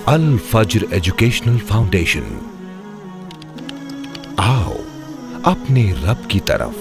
الفجر educational foundation, آؤ اپنے رب کی طرف۔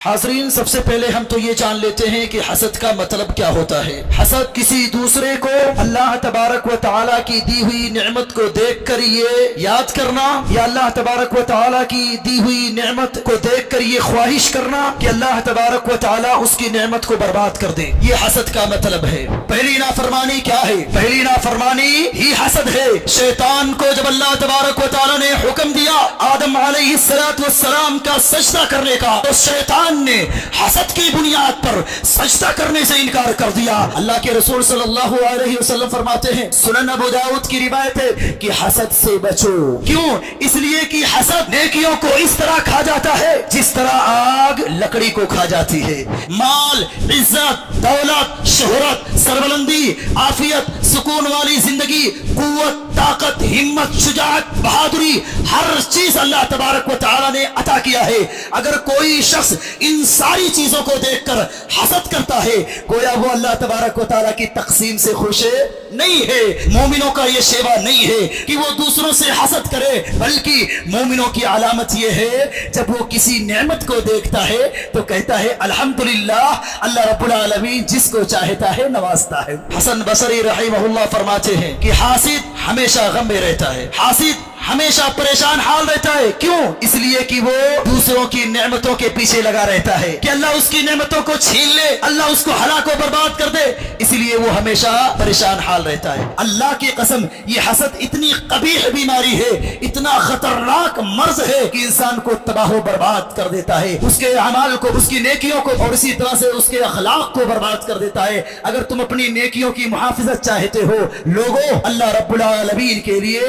حاضرین، سب سے پہلے ہم تو یہ جان لیتے ہیں کہ حسد کا مطلب کیا ہوتا ہے۔ حسد کسی دوسرے کو اللہ تبارک و تعالیٰ کی دی ہوئی نعمت کو دیکھ کر یہ یاد کرنا، یا اللہ تبارک و تعالیٰ کی دی ہوئی نعمت کو دیکھ کر یہ خواہش کرنا کہ اللہ تبارک و تعالیٰ اس کی نعمت کو برباد کر دے، یہ حسد کا مطلب ہے۔ پہلی نافرمانی کیا ہے؟ پہلی نافرمانی ہی حسد ہے۔ شیطان کو جب اللہ تبارک و تعالیٰ نے حکم دیا آدم علیہ السلام کا سجدہ کرنے کا، تو شیطان نے حسد کی بنیاد پر سجدہ کرنے سے انکار کر دیا۔ اللہ کے رسول صلی اللہ علیہ وسلم فرماتے ہیں، سنن ابو داؤد کی روایت ہے کہ حسد سے بچو۔ کیوں؟ اس لیے کہ حسد نیکیوں کو اس طرح کھا جاتا ہے جس طرح آگ لکڑی کو کھا جاتی ہے۔ مال، عزت، دولت، شہرت، سربلندی، عافیت، سکون والی زندگی، قوت، طاقت، ہمت، شجاعت، بہادری، ہر چیز اللہ تبارک و تعالیٰ نے عطا کیا ہے۔ اگر کوئی شخص ان ساری چیزوں کو دیکھ کر حسد کرتا ہے، گویا وہ اللہ تبارک و تعالیٰ کی تقسیم سے خوش نہیں ہے۔ مومنوں کا یہ شیوا نہیں ہے کہ وہ دوسروں سے حسد کرے، بلکہ مومنوں کی علامت یہ ہے جب وہ کسی نعمت کو دیکھتا ہے تو کہتا ہے الحمدللہ، اللہ رب العالمین جس کو چاہتا ہے نوازتا ہے۔ حسن بصری رحمہ اللہ فرماتے ہیں کہ حاسد ہمیشہ غم میں رہتا ہے، حاسد ہمیشہ پریشان حال رہتا ہے۔ کیوں؟ اس لیے کہ وہ دوسروں کی نعمتوں کے پیچھے لگا رہتا ہے کہ اللہ اس کی نعمتوں کو چھین لے، اللہ اس کو ہلاک و برباد کر دے، اس لیے وہ ہمیشہ پریشان حال رہتا ہے۔ اللہ کی قسم، یہ حسد اتنی قبیح بیماری ہے، اتنا خطرناک مرض ہے کہ انسان کو تباہ و برباد کر دیتا ہے، اس کے اعمال کو، اس کی نیکیوں کو، اور اسی طرح سے اس کے اخلاق کو برباد کر دیتا ہے۔ اگر تم اپنی نیکیوں کی محافظت چاہتے ہو، لوگوں، اللہ رب العالمین کے لیے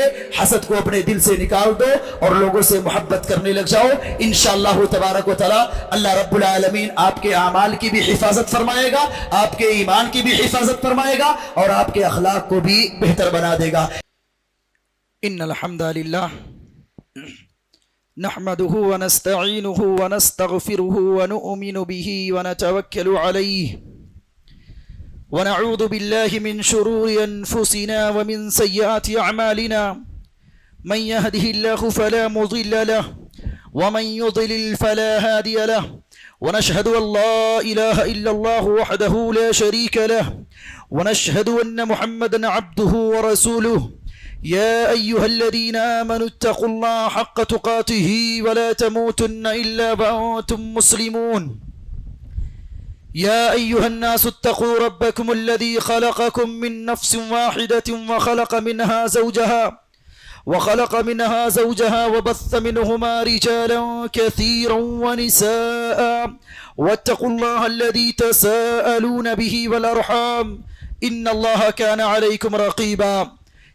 حسد کو اپنے دل سے نکال دو اور لوگوں سے محبت کرنے لگ جاؤ۔ انشاءاللہ تبارک و تعالی اللہ رب العالمین آپ کے اعمال کی بھی حفاظت فرمائے گا، آپ کے ایمان کی بھی حفاظت فرمائے گا، اور آپ کے اخلاق کو بھی بہتر بنا دے گا۔ ان الحمد للہ نحمده ونستعینه ونستغفره ونؤمن به ونتوکل علیہ ونعوذ بالله من شرور انفسنا ومن سیئات اعمالنا، من يهده الله فلا مضل له ومن يضلل فلا هادي له، ونشهد أن لا إله إلا الله وحده لا شريك له، ونشهد أن محمدا عبده ورسوله، يا أيها الذين آمنوا اتقوا الله حق تقاته ولا تموتن إلا وأنتم مسلمون، يا أيها الناس اتقوا ربكم الذي خلقكم من نفس واحدة وخلق منها زوجها وبث منهما رجالا كثيرا ونساء، واتقوا الله الذي تساءلون به والأرحام إن الله كان عليكم رقيبا،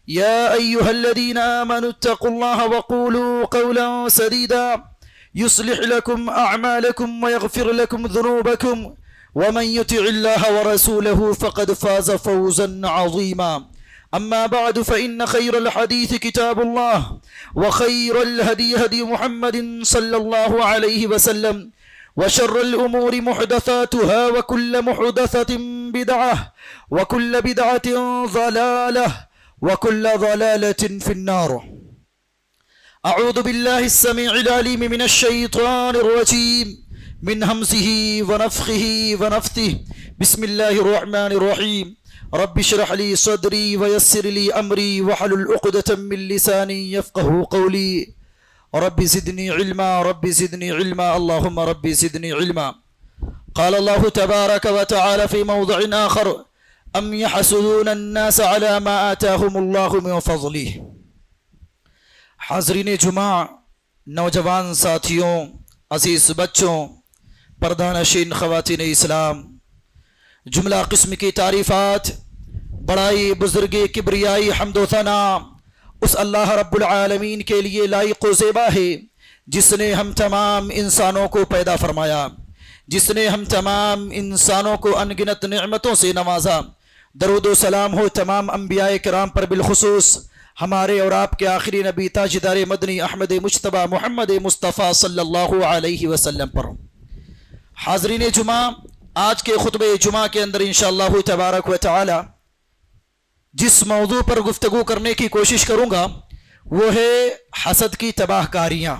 يا أيها الذين آمنوا اتقوا الله وقولوا قولا سديدا يصلح لكم أعمالكم ويغفر لكم ذنوبكم، ومن يطع الله ورسوله فقد فاز فوزا عظيما، أما بعد فإن خير الحديث كتاب الله، وخير الهدي هدي محمد صلى الله عليه وسلم، وشر الأمور محدثاتها وكل محدثة بدعة وكل بدعة ضلالة وكل ضلالة في النار۔ أعوذ بالله السميع العليم من الشيطان الرجيم، من همزه ونفخه ونفثه، بسم الله الرحمن الرحيم، رب اشرح لي صدري ويسر لي أمري واحلل عقدة من لساني يفقه قولي، رب زدني علما، رب زدني علما، اللهم رب زدني علما۔ قال الله تبارك وتعالى في موضع آخر، أم يحسدون الناس على ما آتاهم الله من فضله۔ حاضرین جمعہ، نوجوان ساتھیوں، عزیز بچوں، پردہ نشین خواتین اسلام، جملہ قسم کی تعریفات، بڑائی، بزرگی، کبریائی، حمد و ثنا اس اللہ رب العالمین کے لیے لائق و زیبا ہے جس نے ہم تمام انسانوں کو پیدا فرمایا، جس نے ہم تمام انسانوں کو انگنت نعمتوں سے نوازا۔ درود و سلام ہو تمام انبیاء کرام پر، بالخصوص हमारे और आपके आखिरी नबी ताजदार मदनी अहमद मुज्तबा मोहम्मद मुस्तफ़ा सल्लल्लाहु अलैहि वसल्लम पर। हाज़रीन जुमा, आज के खुतबे जुमा के अंदर इंशाअल्लाह तबारक व तआला जिस मौजू पर गुफ्तगू करने की कोशिश करूँगा वो है हसद की तबाहकारियाँ।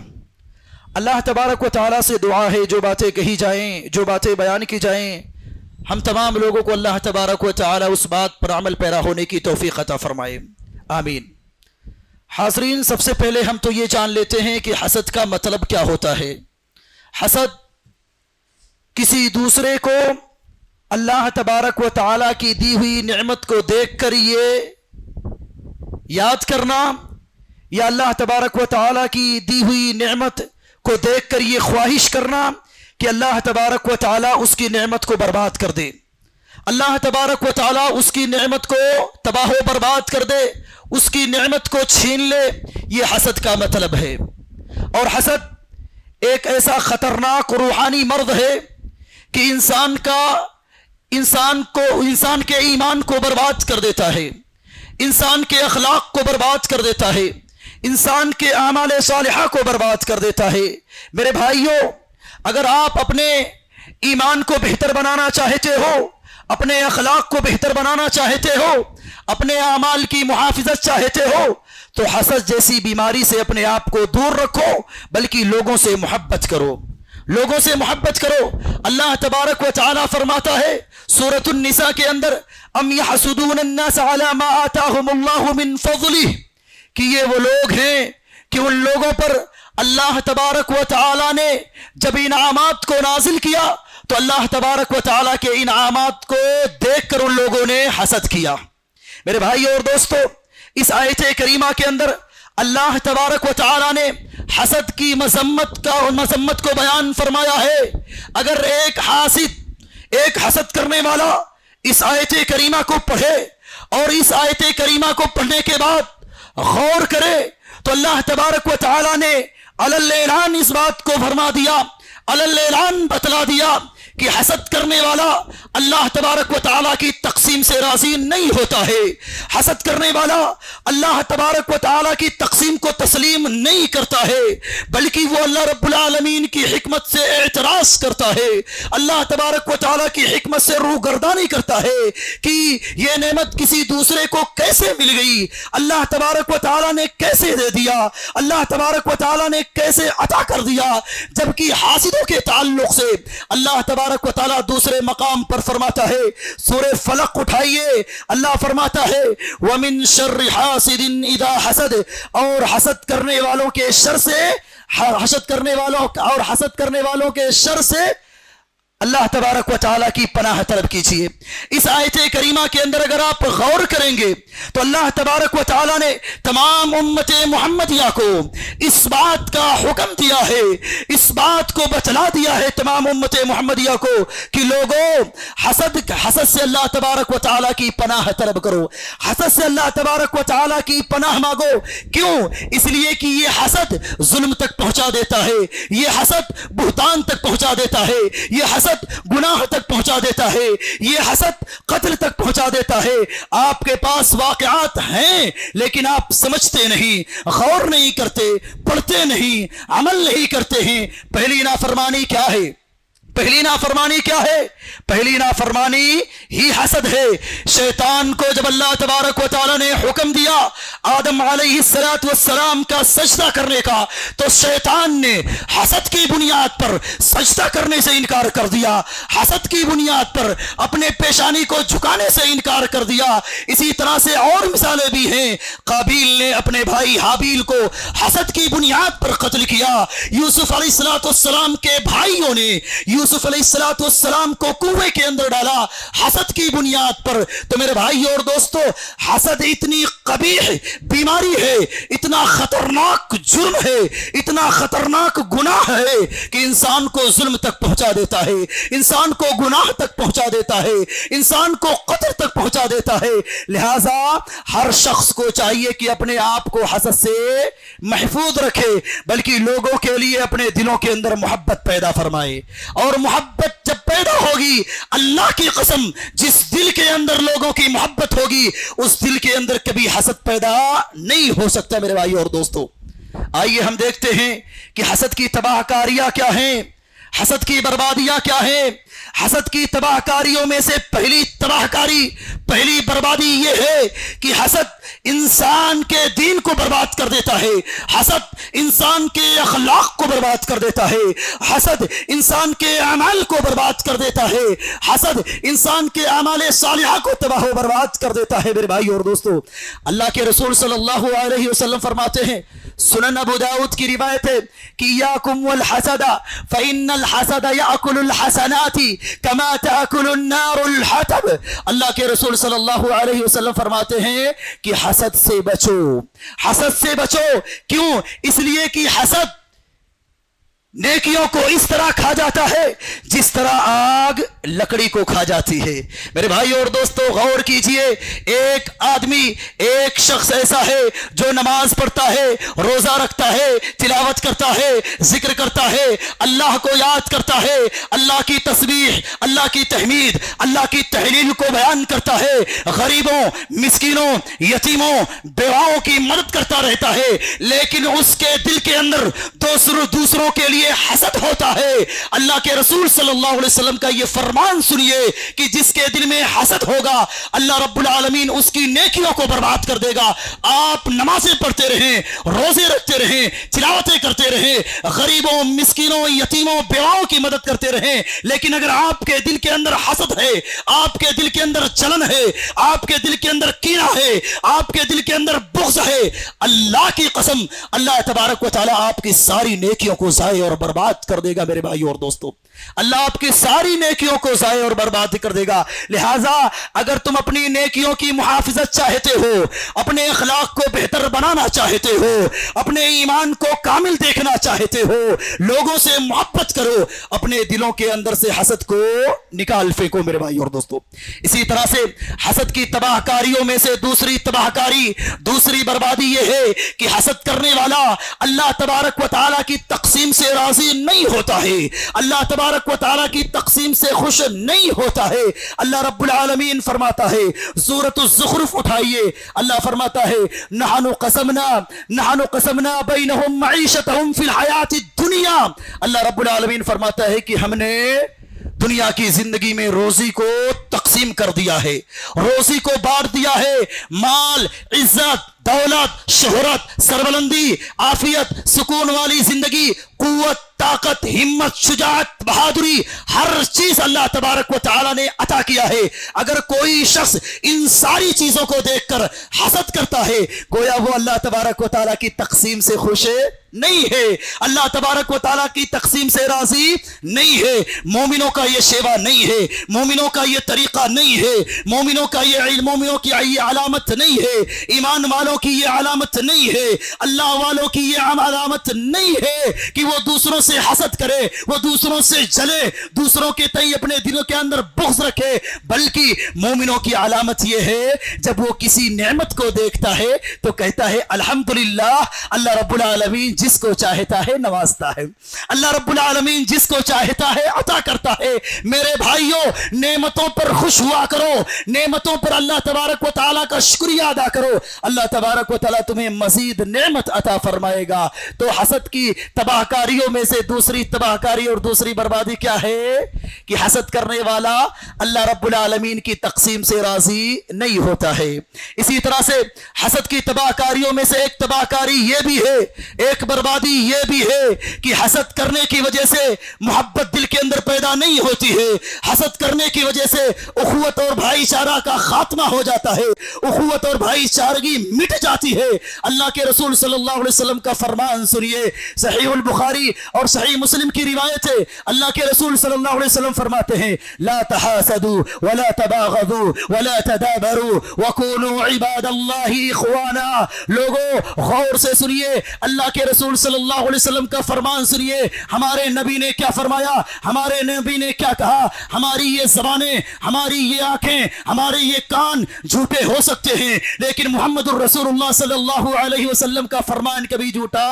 अल्लाह तबारक व तआला से दुआ है जो बातें कही जाएँ, जो बातें बयान की जाएँ, हम तमाम लोगों को अल्लाह तबारक व तआला उस बात पर अमल पैरा होने की तौफीक अता फरमाए, आमीन। हाज़रीन, सबसे पहले हम तो ये जान लेते हैं कि हसद का मतलब क्या होता है। हसद किसी दूसरे को अल्लाह तबारक व तआला की दी हुई नेमत को देख कर ये याद करना, या अल्लाह तबारक व तआला की दी हुई नेमत को देख कर ये ख्वाहिश करना कि अल्लाह तबारक व तआला उसकी नेमत को बर्बाद कर दे, अल्लाह तबारक व तआला उसकी नेमत को तबाह व बर्बाद कर दे, उसकी नेमत को छीन ले। ये हसद का मतलब है। और हसद एक ऐसा खतरनाक रूहानी मर्द है कि इंसान के ईमान को बर्बाद कर देता है, इंसान के अखलाक को बर्बाद कर देता है, इंसान के आमाल सालिहा को बर्बाद कर देता है। मेरे भाइयों, अगर आप अपने ईमान को बेहतर बनाना चाहते हो, अपने अखलाक को बेहतर बनाना चाहते हो, अपने आमाल की मुहाफिजत चाहते हो, तो हसद जैसी बीमारी से अपने आप को दूर रखो, बल्कि लोगों से मोहब्बत करो, लोगों से मोहब्बत करो। अल्लाह तबारक व तआला फरमाता है सूरतुन निसा के अंदर, अम यहसुदून अन्नास अला मा आताहुमुल्लाहु मिन फज़लिह, कि ये वो लोग हैं कि उन लोगों पर अल्लाह तबारक व तआला ने जब इनामात को नाजिल किया तो अल्लाह तबारक व तआला के इनामात को देखकर उन लोगों ने हसद किया। मेरे भाई और दोस्तों, इस आयत करीमा के अंदर अल्लाह तबारक व तआला ने हसद की मजम्मत को बयान फरमाया है। अगर एक हसद करने वाला इस आयत करीमा को पढ़े और इस आयत करीमा को पढ़ने के बाद गौर करे तो अल्लाह तबारक व तआला ने अलल ऐलान इस बात को फरमा दिया, अलल ऐलान बतला दिया कि हसद करने वाला अल्लाह तबारक व तआला की तक़सीम से राज़ी नहीं होता है। हसद करने वाला अल्लाह तबारक व तआला की तक़सीम को तस्लीम नहीं करता है, बल्कि वो अल्लाह रब्बुल आलमीन की हिकमत से एतराज़ करता है, अल्लाह तबारक व तआला की हिकमत से रूगर्दानी करता है कि ये नेमत किसी दूसरे को कैसे मिल गई, अल्लाह तबारक व तआला ने कैसे दे दिया, अल्लाह तबारक व तआला ने कैसे अता कर दिया। जबकि हासिदों के ताल्लुक से अल्लाह तबारक व तआला दूसरे मकाम पर फरमाता है, सूरे फलक उठाइए, अल्लाह फरमाता है वमिन शर्रि हासिदिन इदा हसद, और हसद करने वालों के शर से, हसद करने वालों के शर से अल्लाह तबारक व तआला की पनाह तलब कीजिए। इस आयत करीमा के अंदर अगर आप गौर करेंगे तो अल्लाह तबारक व तआला ने तमाम उम्मत मुहम्मदिया को इस बात का हुक्म दिया है, इस बात को बतला दिया है तमाम उम्मत मुहम्मदिया को कि लोगों, हसद से अल्लाह तबारक व तआला की पनाह तलब करो, हसद से अल्लाह तबारक व तआला की पनाह मांगो। क्यों? इसलिए कि ये हसद जुल्म तक पहुंचा देता है, ये हसद बुहतान तक पहुंचा देता है, ये हसद गुनाह तक पहुंचा देता है, ये हसद कत्ल तक पहुंचा देता है। आपके पास वाक़यात हैं लेकिन आप समझते नहीं, गौर नहीं करते, पढ़ते नहीं, अमल नहीं करते हैं। पहली नाफरमानी क्या है? पहली नाफरमानी क्या है? पहली नाफरमानी ही हसद है। शैतान को जब अल्लाह तबारक व तआला ने हुक्म दिया आदम अलैहिस्सलातु वस्सलाम का सजदा करने का, तो शैतान ने हसद की बुनियाद पर सजदा करने से इनकार कर दिया, हसद की बुनियाद पर अपने पेशानी को झुकाने से इनकार कर दिया। इसी तरह से और मिसालें भी हैं। काबिल ने अपने भाई हाबिल को हसद की बुनियाद पर कत्ल किया। यूसुफ अलैहिस्सलातु वस्सलाम के भाइयों ने यूसुफ अलैहिस्सलातु वस्सलाम को कुएं के अंदर डाला हसद की बुनियाद पर। तो मेरे भाई और दोस्तों, हसद इतनी कबीह बीमारी है, इतना खतरनाक जुर्म है, इतना खतरनाक गुनाह है कि इंसान को जुल्म तक पहुंचा देता है, इंसान को गुनाह तक पहुंचा देता है, इंसान को कत्ल तक पहुंचा देता है। लिहाजा हर शख्स को चाहिए कि अपने आप को हसद से महफूज रखे, बल्कि लोगों के लिए अपने दिलों के अंदर मोहब्बत पैदा फरमाए। और मोहब्बत جب پیدا ہوگی اللہ کی قسم جس دل کے اندر لوگوں کی محبت ہوگی اس دل کے اندر کبھی حسد پیدا نہیں ہو سکتا میرے بھائی اور دوستو. آئیے ہم دیکھتے ہیں کہ حسد کی تباہ کاریاں کیا ہیں, حسد کی بربادیاں کیا ہیں. حسد کی تباہ کاریوں میں سے پہلی تباہ کاری, پہلی بربادی یہ ہے کہ حسد انسان کے دین کو برباد کر دیتا ہے, حسد انسان کے اخلاق کو برباد کر دیتا ہے, حسد انسان کے اعمال کو برباد کر دیتا ہے, حسد انسان کے اعمال صالحہ کو تباہ و برباد کر دیتا ہے. میرے بھائی اور دوستو, اللہ کے رسول صلی اللہ علیہ وسلم فرماتے ہیں, سنن ابو داؤد کی روایت ہے کہ یاکم والحسد فإن الحسد یأکل الحسنات کما تأکل النار الحطب. اللہ کے رسول صلی اللہ علیہ وسلم فرماتے ہیں کہ حسد سے بچو, حسد سے بچو. کیوں؟ اس لیے کہ حسد نیکیوں کو اس طرح کھا جاتا ہے جس طرح آگ لکڑی کو کھا جاتی ہے. میرے بھائی اور دوستو غور کیجئے, ایک آدمی, ایک شخص ایسا ہے جو نماز پڑھتا ہے, روزہ رکھتا ہے, تلاوت کرتا ہے, ذکر کرتا ہے, اللہ کو یاد کرتا ہے, اللہ کی تسبیح, اللہ کی تحمید, اللہ کی تحلیل کو بیان کرتا ہے, غریبوں, مسکینوں, یتیموں, بیواؤں کی مدد کرتا رہتا ہے, لیکن اس کے دل کے اندر دوسروں کے لیے حسد ہوتا ہے. اللہ کے رسول صلی اللہ علیہ وسلم کا یہ فرمان سنیے کہ جس کے دل میں حسد ہوگا اللہ رب العالمین اس کی نیکیوں کو برباد کر دے گا. آپ نمازیں پڑھتے رہیں, روزے رکھتے رہیں, تلاوتیں کرتے رہیں, غریبوں, مسکینوں, یتیموں, بیواؤں کی مدد کرتے رہیں, لیکن اگر آپ کے دل کے اندر حسد ہے, آپ کے دل کے اندر جلن ہے, آپ کے دل کے اندر کینہ ہے, آپ کے دل کے اندر بغض ہے, اللہ کی قسم اللہ تبارک و تعالی آپ کی ساری نیکیوں کو ضائع اور برباد کر دے گا. میرے بھائی اور دوستو, اللہ آپ کی ساری نیکیوں کو ضائع اور برباد کر دے گا. لہٰذا اگر تم اپنی نیکیوں کی محافظت چاہتے ہو, اپنے اخلاق کو بہتر بنانا چاہتے ہو, اپنے ایمان کو کامل دیکھنا چاہتے ہو, لوگوں سے محبت کرو, اپنے دلوں کے اندر سے حسد کو نکال پھینکو. میرے بھائی اور دوستو, اسی طرح سے حسد کی تباہ کاریوں میں سے دوسری تباہ کاری, دوسری بربادی یہ ہے کہ حسد کرنے والا اللہ تبارک و تعالیٰ کی تقسیم سے راضی نہیں ہوتا ہے, اللہ تبارک و تعالیٰ کی تقسیم سے خوش نہیں ہوتا ہے. اللہ رب العالمین فرماتا ہے, سورۃ الزخرف اٹھائیے, اللہ فرماتا ہے نحن قسمنا بینہم معیشتہم فی الحیات الدنیا. اللہ رب العالمین فرماتا ہے کہ ہم نے دنیا کی زندگی میں روزی کو تقسیم کر دیا ہے, روزی کو بانٹ دیا ہے. مال, عزت, دولت, شہرت, سربلندی, عافیت, سکون والی زندگی, قوت, طاقت, ہمت, شجاعت, بہادری, ہر چیز اللہ تبارک و تعالیٰ نے عطا کیا ہے. اگر کوئی شخص ان ساری چیزوں کو دیکھ کر حسد کرتا ہے, گویا وہ اللہ تبارک و تعالیٰ کی تقسیم سے خوش نہیں ہے, اللہ تبارک و تعالیٰ کی تقسیم سے راضی نہیں ہے. مومنوں کا یہ شیوا نہیں ہے, مومنوں کا یہ طریقہ نہیں ہے, مومنوں کا یہ علم, مومنوں کی یہ علامت نہیں ہے, ایمان والوں کی یہ علامت نہیں ہے, اللہ والوں کی یہ علامت نہیں ہے کہ وہ دوسروں سے حسد کرے, وہ دوسروں سے جلے, دوسروں کے تئیں اپنے دلوں کے اندر بغض رکھے. بلکہ مومنوں کی علامت یہ ہے جب وہ کسی نعمت کو دیکھتا ہے تو کہتا ہے الحمدللہ, اللہ رب العالمین جس کو چاہتا ہے نوازتا ہے, اللہ رب العالمین جس کو چاہتا ہے عطا کرتا ہے. میرے بھائیوں, نعمتوں پر خوش ہوا کرو, نعمتوں پر اللہ تبارک و تعالیٰ کا شکریہ ادا کرو, اللہ تبارک و تعالیٰ تمہیں مزید نعمت عطا فرمائے گا. تو حسد کی تباہ کاریوں میں سے دوسری تباہ کاری اور دوسری بربادی کیا ہے کہ حسد کرنے والا اللہ رب العالمین کی تقسیم سے راضی نہیں ہوتا ہے. اسی طرح سے حسد کی تباہ کاریوں میں سے ایک تباہ کاری یہ بھی ہے, ایک بربادی یہ بھی ہے کہ حسد کرنے کی وجہ سے محبت دل کے اندر پیدا نہیں ہوتی ہے, حسد کرنے کی وجہ سے اخوت اور بھائی چارہ کا خاتمہ ہو جاتا ہے, اخوت اور بھائی چارگی مٹ جاتی ہے. اللہ کے رسول صلی اللہ علیہ وسلم کا فرمان سنیے, صحیح البخاری اور صحیح مسلم کی روایت ہے. اللہ کے رسول صلی اللہ علیہ وسلم فرماتے ہیں لا تحاسدوا ولا تباغضوا ولا تدابروا وكونوا عباد اللہ اخوانا. لوگوں غور سے سنیے, اللہ کے رسول صلی اللہ علیہ وسلم کا فرمان سنیے. ہمارے نبی نے کیا فرمایا, ہمارے نبی نے کیا کہا. ہماری یہ زبانیں, ہماری یہ آنکھیں, ہمارے یہ کان جھوٹے ہو سکتے ہیں, لیکن محمد الرسول اللہ صلی اللہ علیہ وسلم کا فرمان کبھی جھوٹا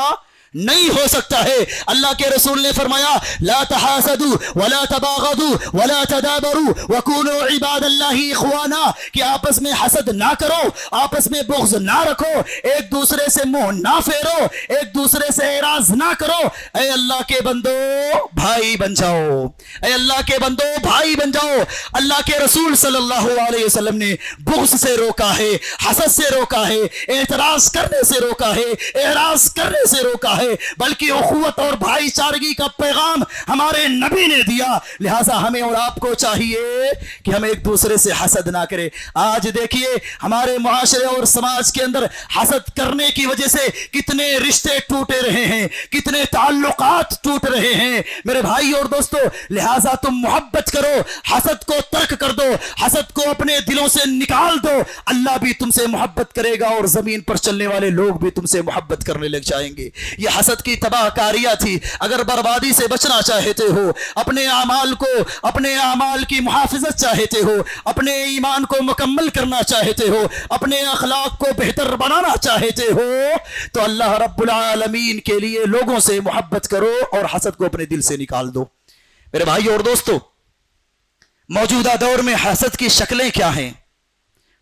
नहीं हो सकता है। अल्लाह के रसूल ने फरमाया ला तहासदू वला तबागदू वला तदाबरू वकूनू इबादल्लाहि इख्वाना, कि आपस में हसद ना करो, आपस में बुग़्ज़ ना रखो, एक दूसरे से मुंह ना फेरो, एक दूसरे से एराज ना करो। ऐ अल्लाह के बंदो भाई बन जाओ, ऐ अल्लाह के बंदो भाई बन जाओ। अल्लाह के रसूल सल्लल्लाहु अलैहि वसल्लम ने बुग़्ज़ से रोका है, हसद से रोका है, एतराज करने से रोका है, एराज करने से रोका है, बल्कि उखुवत और भाईचारगी का पैगाम हमारे नबी ने दिया। लिहाजा हमें और आपको चाहिए कि हम एक दूसरे से हसद ना करें। आज देखिए हमारे मुआशरे और समाज के अंदर हसद करने की वजह से कितने रिश्ते टूटे रहे हैं, कितने ताल्लुकात टूट रहे हैं मेरे भाई और दोस्तों। लिहाजा तुम मोहब्बत करो, हसद को तर्क कर दो, हसद को अपने दिलों से निकाल दो। अल्लाह भी तुमसे मोहब्बत करेगा और जमीन पर चलने वाले लोग भी तुमसे मोहब्बत करने लग जाएंगे। ये हसद की तबाहकारियां थी। अगर बर्बादी से बचना चाहते हो, अपने आमाल को, अपने आमाल की मुहाफिजत चाहते हो, अपने ईमान को मुकम्मल करना चाहते हो, अपने अखलाक को बेहतर बनाना चाहते हो, तो अल्लाह रब्बुल आलमीन के लिए लोगों से मोहब्बत करो और हसद को अपने दिल से निकाल दो। मेरे भाई और दोस्तों, मौजूदा दौर में हसद की शक्लें क्या हैं?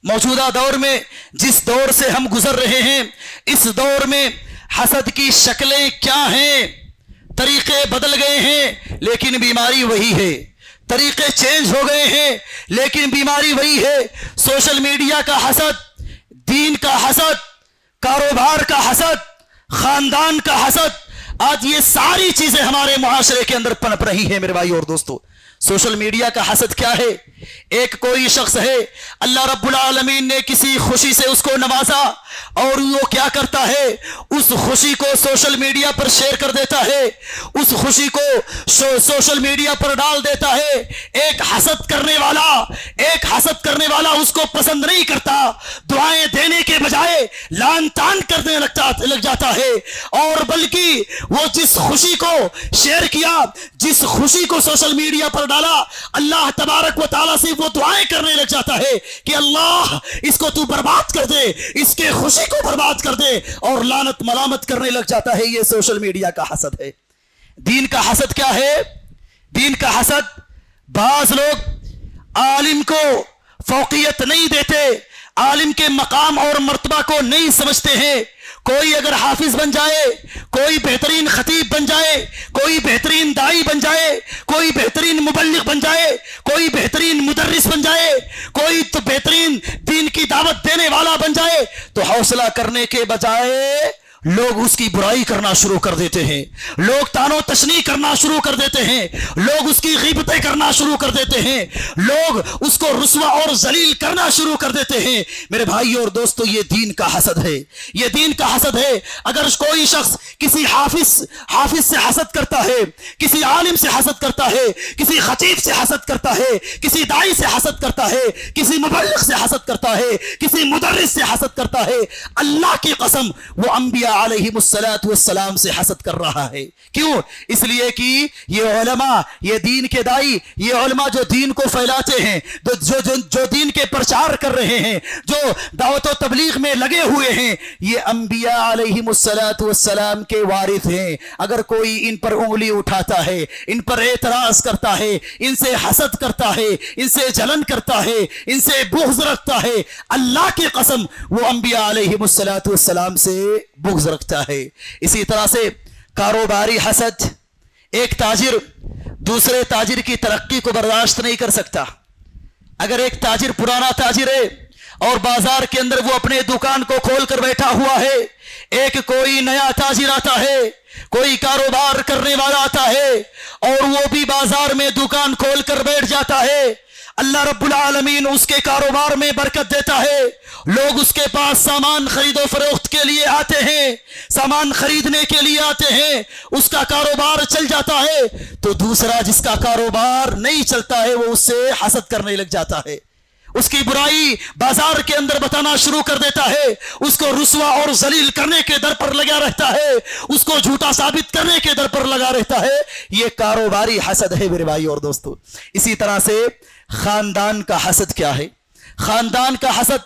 मौजूदा दौर में जिस दौर से हम गुजर रहे हैं, इस दौर में हसद की शक्लें क्या हैं? तरीके बदल गए हैं लेकिन बीमारी वही है। तरीके चेंज हो गए हैं लेकिन बीमारी वही है। सोशल मीडिया का हसद, दीन का हसद, कारोबार का हसद, खानदान का हसद, आज ये सारी चीजें हमारे मुआशरे के अंदर पनप रही है मेरे भाई और दोस्तों। सोशल मीडिया का हसद क्या है? एक कोई शख्स है, अल्लाह रब्बुल आलमीन ने किसी खुशी से उसको नवाजा और वो क्या करता है, उस खुशी को सोशल मीडिया पर शेयर कर देता है, उस खुशी को सोशल मीडिया पर डाल देता है। एक हसद करने वाला उसको पसंद नहीं करता, दुआएं देने के बजाय लान तान करने लग जाता है, और बल्कि वो जिस खुशी को शेयर किया, जिस खुशी को सोशल मीडिया पर डाला, अल्लाह तबारक व तआला से वो दुआएं करने लग जाता है कि अल्लाह इसको तू बर्बाद कर दे, इसके खुशी को बर्बाद कर दे, और लानत मलामत करने लग जाता है। ये सोशल मीडिया का हसद है। दीन का हसद क्या है? दीन का हसद, बाज लोग आलिम को फौकियत नहीं देते, आलिम के मकाम और मर्तबा को नहीं समझते हैं। कोई अगर हाफिज बन जाए, कोई बेहतरीन खतीब बन जाए, कोई बेहतरीन दाई बन जाए, कोई बेहतरीन मुबल्लिग बन जाए, कोई बेहतरीन मुदर्रिस बन जाए, कोई तो बेहतरीन दीन की दावत देने वाला बन जाए, तो हौसला करने के बजाय लोग उसकी बुराई करना शुरू कर देते हैं, लोग तानो तशनी करना शुरू कर देते हैं, लोग उसकी ग़ीबतें करना शुरू कर देते हैं, लोग उसको रुस्वा और जलील करना शुरू कर देते हैं। मेरे भाई और दोस्तों, ये दीन का हसद है, ये दीन का हसद है। अगर कोई शख्स किसी हाफिज से हसद करता है, किसी आलिम से हसद करता है, किसी खतीब से हसद करता है, किसी दाई से हसद करता है, किसी मुबल्लिग से हसद करता है, किसी मुदर्रिस से हसद करता है, अल्लाह की कसम वो अंबिया अलैहिमुस्सलातु वस्सलाम से हसद कर रहा है। क्यों? इसलिए कि ये उलमा, ये दीन के दाई, ये उलमा जो दीन को फैलाते हैं, जो दीन के प्रचार कर रहे हैं, जो दावत व तबलीग में लगे हुए हैं, ये अंबिया अलैहिमुस्सलातु वस्सलाम के वारिस हैं। अगर कोई इन पर उंगली उठाता है, इन पर एतराज करता है, इनसे हसद करता है, इनसे जलन करता है, इनसे बुग़्ज़ रखता है, अल्लाह की कसम वो अंबिया अलैहिमुस्सलातु वस्सलाम से बुग़्ज़ रखता है। इसी तरह से कारोबारी हसद, एक ताजिर दूसरे ताजिर की तरक्की को बर्दाश्त नहीं कर सकता। अगर एक ताजिर पुराना ताजिर है और बाजार के अंदर वो अपने दुकान को खोल कर बैठा हुआ है, एक कोई नया ताजिर आता है, कोई कारोबार करने वाला आता है और वो भी बाजार में दुकान खोल कर बैठ जाता है, अल्लाह रब्बुल आलमीन उसके कारोबार में बरकत देता है। लोग उसके पास सामान खरीदो फरोख्त के लिए आते हैं, सामान खरीदने के लिए आते हैं, उसका कारोबार चल जाता है, तो दूसरा जिसका कारोबार नहीं चलता है वो उससे हसद करने लग जाता है, उसकी बुराई बाजार के अंदर बताना शुरू कर देता है, उसको रुस्वा और जलील करने के दर पर लगा रहता है, उसको झूठा साबित करने के दर पर लगा रहता है। ये कारोबारी हसद है मेरे भाई और दोस्तों। इसी तरह से खानदान का हसद क्या है? खानदान का हसद,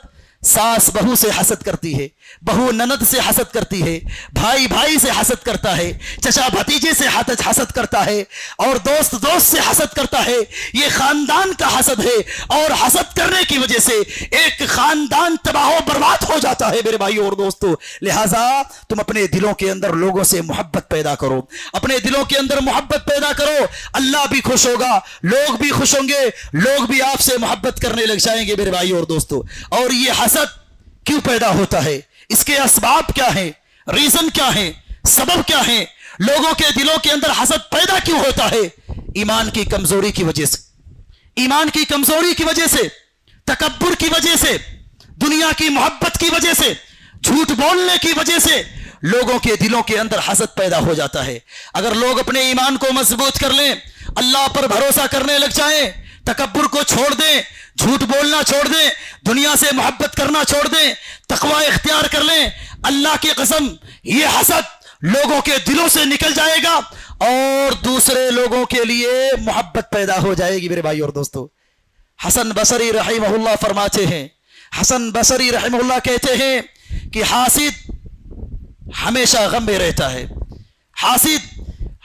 सास बहू से हसद करती है, बहू ननद से हसद करती है, भाई भाई से हसद करता है, चचा भतीजे से हसद करता है, और दोस्त दोस्त से हसद करता है। ये खानदान का हसद है, और हसद करने की वजह से एक खानदान तबाह बर्बाद हो जाता है मेरे भाइयों और दोस्तों। लिहाजा तुम अपने दिलों के अंदर लोगों से मोहब्बत पैदा करो, अपने दिलों के अंदर मोहब्बत पैदा करो। अल्लाह भी खुश होगा, लोग भी खुश होंगे, लोग भी आपसे मोहब्बत करने लग जाएंगे मेरे भाइयों और दोस्तों। और ये हसद क्यों पैदा होता है, इसके असबाब क्या हैं, रीजन क्या है, सबब क्या है, लोगों के दिलों के अंदर हसद पैदा क्यों होता है? ईमान की कमजोरी की वजह से, ईमान की कमजोरी की वजह से, तकब्बुर की वजह से, दुनिया की मोहब्बत की वजह से, झूठ बोलने की वजह से लोगों के दिलों के अंदर हसद पैदा हो जाता है। अगर लोग अपने ईमान को मजबूत कर लें, अल्लाह पर भरोसा करने लग जाएं, तकब्बुर को छोड़ दें, झूठ बोलना छोड़ दें, दुनिया से मोहब्बत करना छोड़ दें, तकवा इख्तियार कर लें, अल्लाह की कसम ये हसद लोगों के दिलों से निकल जाएगा और दूसरे लोगों के लिए मोहब्बत पैदा हो जाएगी मेरे भाई और दोस्तों। हसन बसरी रहमहुल्लाह फरमाते हैं, हसन बसरी रहमहुल्लाह कहते हैं कि हासिद हमेशा गम में रहता है, हासिद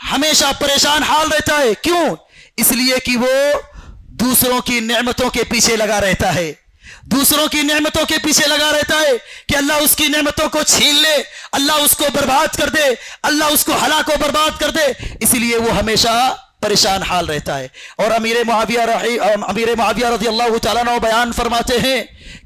हमेशा परेशान हाल रहता है। क्यों? इसलिए कि वो दूसरों की नेमतों के पीछे लगा रहता है, दूसरों की नेमतों के पीछे लगा रहता है कि अल्लाह उसकी नेमतों को छीन ले, अल्लाह उसको बर्बाद कर दे, अल्लाह उसको हलाको बर्बाद कर दे। इसलिए वो हमेशा परेशान हाल रहता है। और अमीर मुआविया रज़ियल्लाहु ताला अन्हु बयान फरमाते हैं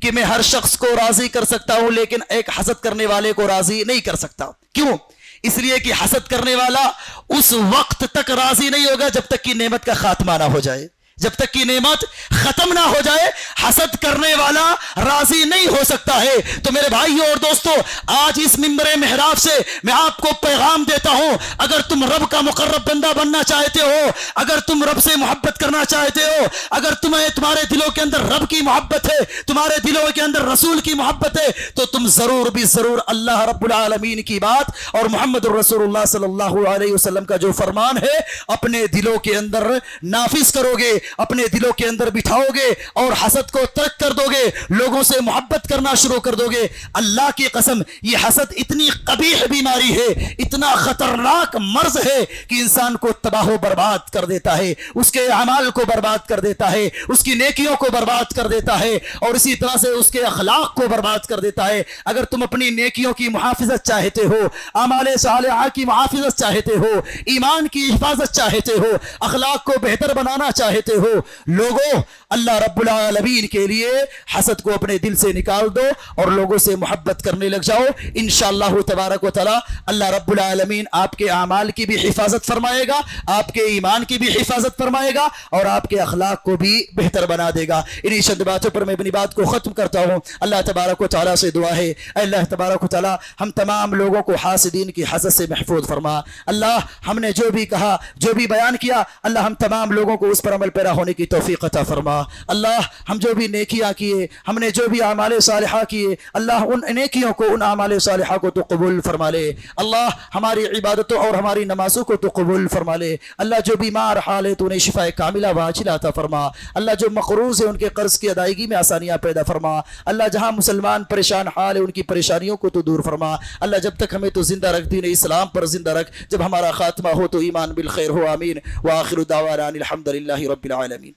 कि मैं हर शख्स को राजी कर सकता हूं, लेकिन एक हसद करने वाले को राजी नहीं कर सकता। क्यों? इसलिए कि हसद करने वाला उस वक्त तक राजी नहीं होगा जब तक कि नेमत का खात्मा ना हो जाए, जब तक कि नेमत खत्म ना हो जाए हसद करने वाला राजी नहीं हो सकता है। तो मेरे भाइयों और दोस्तों, आज इस मिंबरे मेहराब से मैं आपको पैगाम देता हूं, अगर तुम रब का मुकर्रब बंदा बनना चाहते हो, अगर तुम रब से मोहब्बत करना चाहते हो, अगर तुम्हारे दिलों के अंदर रब की मोहब्बत है, तुम्हारे दिलों के अंदर रसूल की मोहब्बत है, तो तुम जरूर भी जरूर अल्लाह रब्बुल आलमीन की बात और मोहम्मद रसूलुल्लाह सल्लल्लाहु अलैहि वसल्लम का जो फरमान है अपने दिलों के अंदर नाफिज करोगे, अपने दिलों के अंदर बिठाओगे और हसद को तर्क कर दोगे, लोगों से मोहब्बत करना शुरू कर दोगे। अल्लाह की कसम ये हसद इतनी कबीह बीमारी है, इतना खतरनाक मर्ज है कि इंसान को तबाह बर्बाद कर देता है, उसके अमाल को बर्बाद कर देता है, उसकी नेकियों को बर्बाद कर देता है और इसी तरह से उसके अखलाक को बर्बाद कर देता है। अगर तुम अपनी नेकियों की मुहाफिजत चाहते हो, अमाले सालिहा की मुहाफिजत चाहते हो, ईमान की हिफाजत चाहते हो, अखलाक को बेहतर बनाना चाहते हो, लोगों अल्लाह रब्बुल आलमीन के लिए हसद को अपने दिल से निकाल दो और लोगों से मोहब्बत करने लग जाओ। इंशाअल्लाह तबारक व तआला अल्लाह रब्बुल आलमीन आपके आमाल की भी हिफाजत फरमाएगा, आपके ईमान की भी हिफाजत फरमाएगा और आपके अखलाक को भी बेहतर बना देगा। इन्हीं चंद बातों पर मैं अपनी बात को खत्म करता हूँ। अल्लाह तबारक व तआला से दुआ है, अल्लाह तबारक व तआला हम तमाम लोगों को हासिदीन की हसद से महफूज फरमा। अल्लाह हमने जो भी कहा, जो भी बयान किया, अल्लाह हम तमाम लोगों को उस पर अमल पैरा होने की तौफीक अता फरमा। अल्लाह हम जो भी नेकियां किए, हमने जो भी आमाले सालिहा किए, अल्लाह उन नेकियों को, उन आमाले सालिहा को तो कबूल फरमा ले। अल्लाह हमारी इबादतों और हमारी नमाजों को तो कबूल फरमा ले। अल्लाह जो बीमार हाल है तो उन्हें शिफा कामिला वाजिला अता फरमा। अल्लाह जो मकरूज है उनके कर्ज की अदायगी में आसानियां पैदा फरमा। अल्लाह जहां मुसलमान परेशान हाल है उनकी परेशानियों को तो दूर फरमा। अल्लाह जब तक हमें तो जिंदा रख, दीन इस्लाम पर जिंदा रख, जब हमारा खात्मा हो तो ईमान बिल खैर हो। आमीन व आखिरु दावाना अनिल हम्दुलिल्लाहि रब्बिल आलमीन।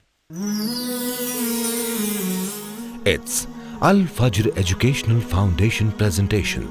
It's Al Fajr Educational Foundation presentation.